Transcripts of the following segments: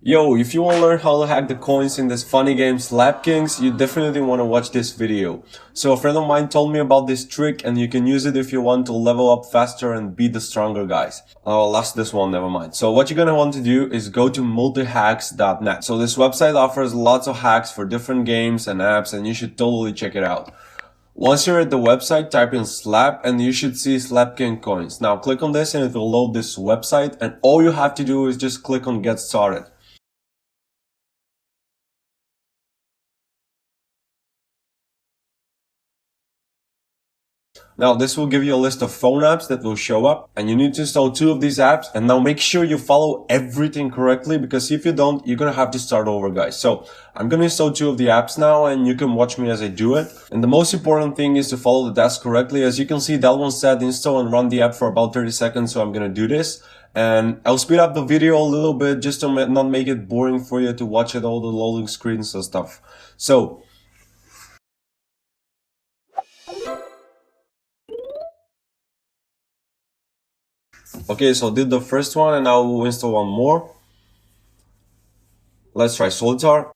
Yo, if you want to learn how to hack the coins in this funny game Slap Kings, you definitely want to watch this video. So a friend of mine told me about this trick and you can use it if you want to level up faster and beat the stronger guys. Oh, lost this one, never mind. So what you're gonna want to do is go to multihacks.net. So this website offers lots of hacks for different games and apps and you should totally check it out. Once you're at the website, type in slap and you should see Slap King coins. Now click on this and it will load this website and all you have to do is just click on get started. Now this will give you a list of phone apps that will show up and you need to install 2 of these apps, and now make sure you follow everything correctly because if you don't, you're gonna have to start over guys. So I'm gonna install 2 of the apps now and you can watch me as I do it. And the most important thing is to follow the task correctly. As you can see, that one said install and run the app for about 30 seconds, so I'm gonna do this. And I'll speed up the video a little bit just to not make it boring for you to watch it all the loading screens and stuff. So okay, so I did the first one and now we'll install one more. Let's try Solitaire.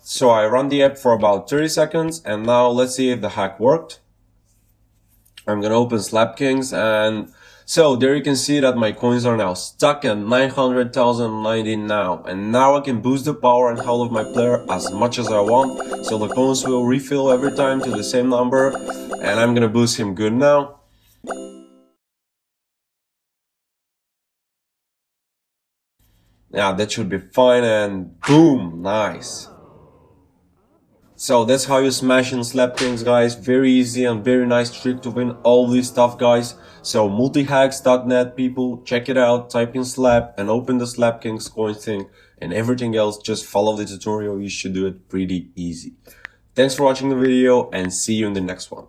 So I run the app for about 30 seconds and now let's see if the hack worked. I'm gonna open Slap Kings and so there you can see that my coins are now stuck at 900,090 now. And now I can boost the power and health of my player as much as I want. So the coins will refill every time to the same number and I'm gonna boost him good now. Yeah, that should be fine and boom, nice. So that's how you smash in Slap Kings guys, very easy and very nice trick to win all this stuff guys. So multihacks.net people, check it out, type in slap and open the Slap Kings coin thing, and everything else just follow the tutorial, you should do it pretty easy. Thanks for watching the video and see you in the next one.